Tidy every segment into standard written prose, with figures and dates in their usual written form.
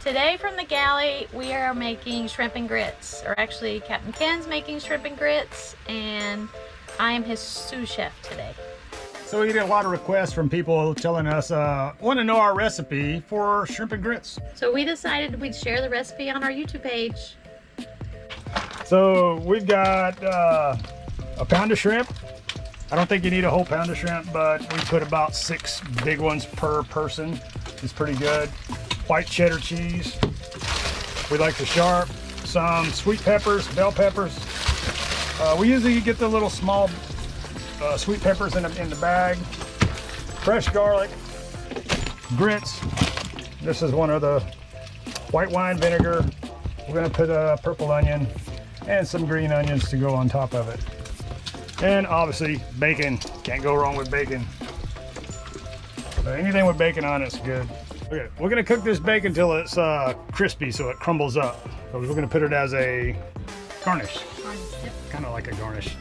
Today from the galley, we are making shrimp and grits. Or actually, Captain Ken's making shrimp and grits, and I am his sous chef today. So we get a lot of requests from people telling us, want to know our recipe for shrimp and grits. So we decided we'd share the recipe on our YouTube page. So we've got a pound of shrimp. I don't think you need a whole pound of shrimp, but we put about 6 big ones per person. It's pretty good. White cheddar cheese. We like the sharp. Some sweet peppers, bell peppers. We usually get the little small sweet peppers in the bag. Fresh garlic. Grits. This is one of the white wine vinegar. We're gonna put a purple onion and some green onions to go on top of it. And obviously bacon. Can't go wrong with bacon. Anything with bacon on it's good. Okay, we're gonna cook this bacon till it's crispy, so it crumbles up. So we're gonna put it as a garnish. Kind of like a garnish.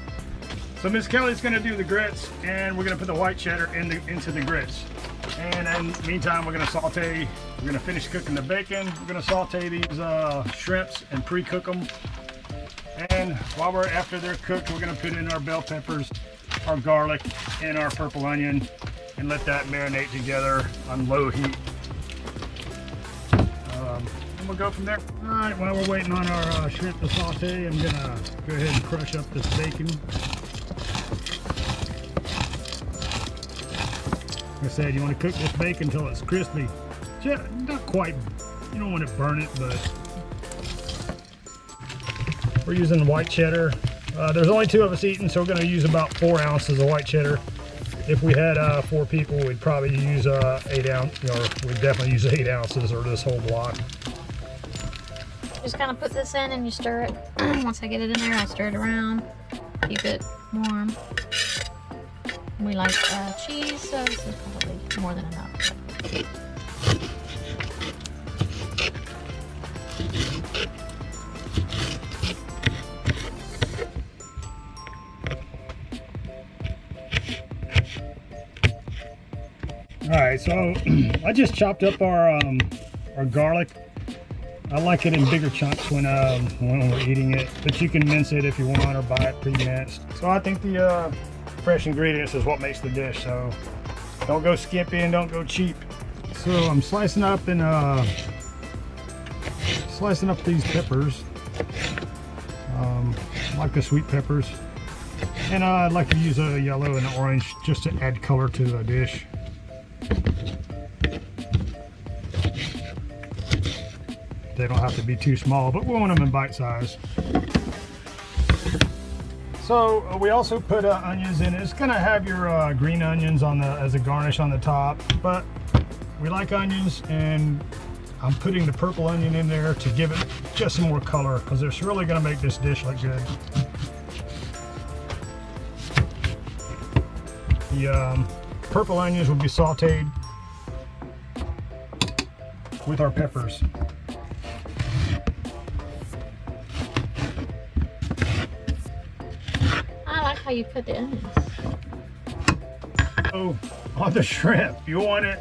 So Miss Kelly's gonna do the grits, and we're gonna put the white cheddar into the grits. And in the meantime, we're gonna saute. We're gonna finish cooking the bacon. We're gonna saute these shrimps and pre-cook them. And after they're cooked, we're gonna put in our bell peppers, our garlic, and our purple onion, and let that marinate together on low heat. And we'll go from there. All right, while we're waiting on our shrimp to saute, I'm gonna go ahead and crush up this bacon. Like I said, you want to cook this bacon until it's crispy. Not quite, you don't want to burn it, but we're using white cheddar. There's only 2 of us eating, so we're going to use about 4 ounces of white cheddar. If we had 4 people, we'd probably use 8 ounce, or we'd definitely use 8 ounces or this whole block. Just kind of put this in and you stir it. Once I get it in there, I stir it around, keep it warm. We like cheese, so this is probably more than enough. All right, so I just chopped up our garlic. I like it in bigger chunks when we're eating it, but you can mince it if you want or buy it pre-minced. So I think the fresh ingredients is what makes the dish. So don't go skimpy and don't go cheap. So I'm slicing up these peppers. I like the sweet peppers, and I'd like to use a yellow and an orange just to add color to the dish. They don't have to be too small, but we want them in bite size. So we also put onions in. It's gonna have your green onions as a garnish on the top, but we like onions, and I'm putting the purple onion in there to give it just some more color, because it's really gonna make this dish look good. The purple onions will be sauteed with our peppers. I like how you put the onions. So on the shrimp, you want it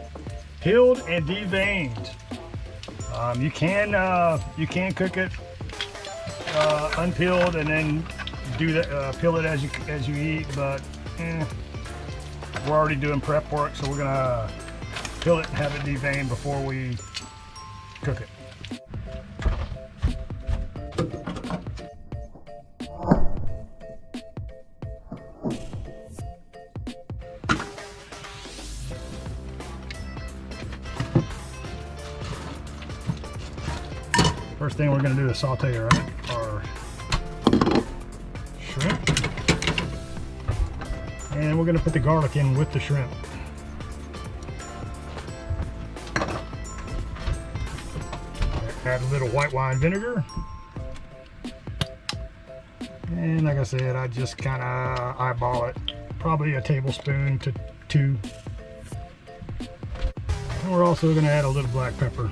peeled and deveined. You can cook it unpeeled and then do that, peel it as you eat, but we're already doing prep work, so we're gonna peel it and have it deveined before we cook it. First thing we're going to do is saute our shrimp, and we're going to put the garlic in with the shrimp. Add a little white wine vinegar, and like I said, I just kind of eyeball it, probably a tablespoon to 2. And we're also going to add a little black pepper.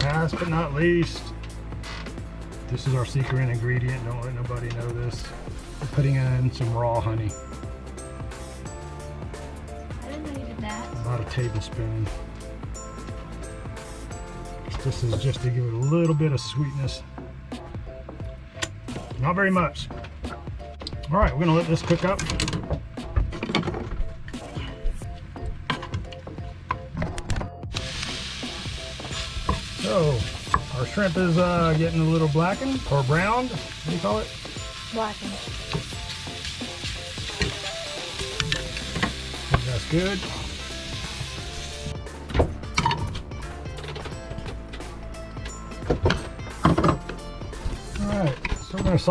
Last but not least, this is our secret ingredient. Don't let nobody know this. We're putting in some raw honey. I didn't know you did that. about a tablespoon. This is just to give it a little bit of sweetness. Not very much. All right, we're gonna let this cook up. So our shrimp is getting a little blackened or browned. What do you call it? Blackened. That's good. All right, so we're going to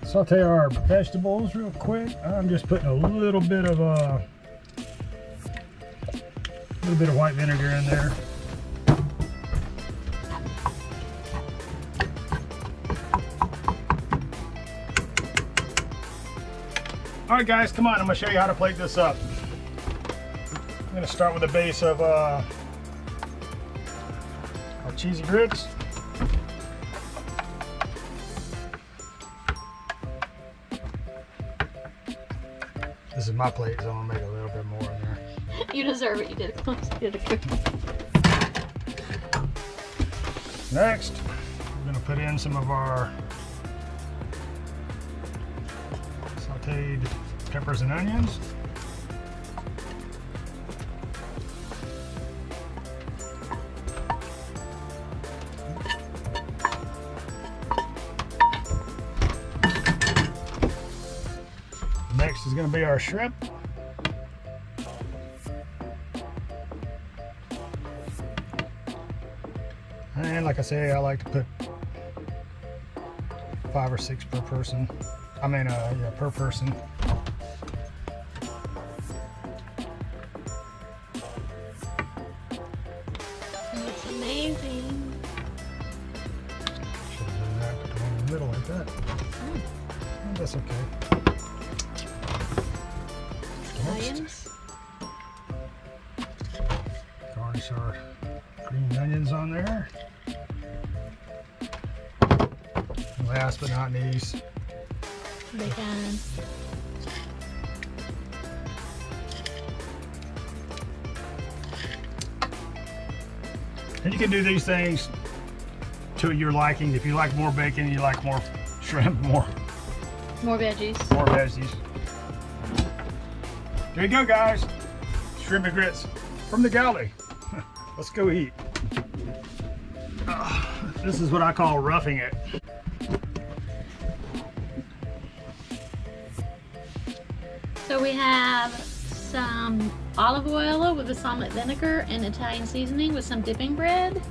saute our vegetables real quick. I'm just putting a little bit of white vinegar in there. All right, guys, come on. I'm going to show you how to plate this up. I'm going to start with a base of our cheesy grits. This is my plate, so I'm going to make a little bit more in there. You deserve it. You did a good. Next, we're going to put in some of our sauteed peppers and onions. Next is going to be our shrimp. And like I say, I like to put 5 or 6 per person. I mean, yeah, per person. It's amazing. Should have done that, put one in the middle like that. That's okay. Scallions. Garnish our green onions on there. Last but not least, Bacon. and you can do these things to your liking. If you like more bacon, you like more shrimp, more veggies. More veggies. There you go, guys. Shrimp and grits from the galley. Let's go eat. This is what I call roughing it. So we have some olive oil with balsamic vinegar and Italian seasoning with some dipping bread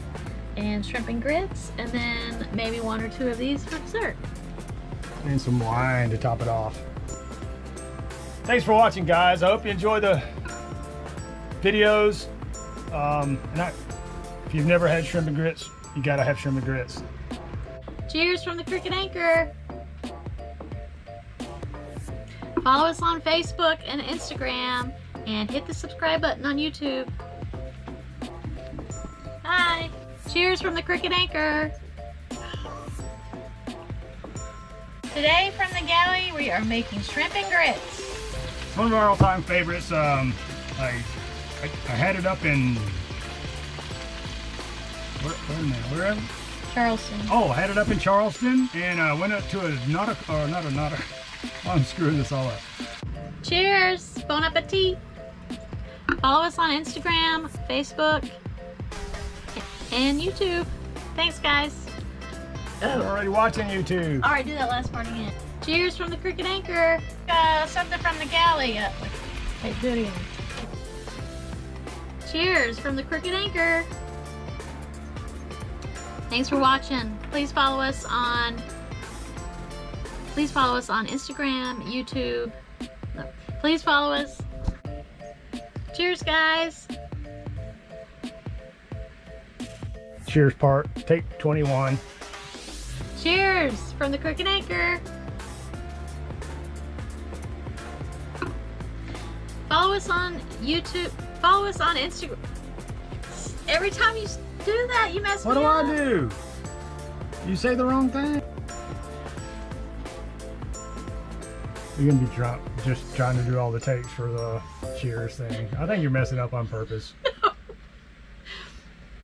and shrimp and grits, and then maybe 1 or 2 of these for dessert. And some wine to top it off. Thanks for watching, guys. I hope you enjoy the videos. If you've never had shrimp and grits, you gotta have shrimp and grits. Cheers from the Cricket Anchor. Follow us on Facebook and Instagram, and hit the subscribe button on YouTube. Bye. Cheers from the Cricket Anchor. Today from the galley, we are making shrimp and grits. One of our all-time favorites. I had it up in where? Charleston. Oh, I had it up in Charleston, and I went up to I'm screwing this all up. Cheers. Bon appetit. Follow us on Instagram, Facebook, and YouTube. Thanks, guys. You're already watching YouTube. All right, do that last part again. Cheers from the Cricket Anchor. Something from the galley. Wait, do it again. Cheers from the Cricket Anchor. Thanks for watching. Please follow us on Instagram, YouTube. No, please follow us. Cheers, guys. Cheers part. Take 21. Cheers from the Cricket Anchor. Follow us on YouTube. Follow us on Instagram. Every time you do that, you mess me up. What do I do? You say the wrong thing. You're gonna be drunk just trying to do all the takes for the cheers thing. I think you're messing up on purpose.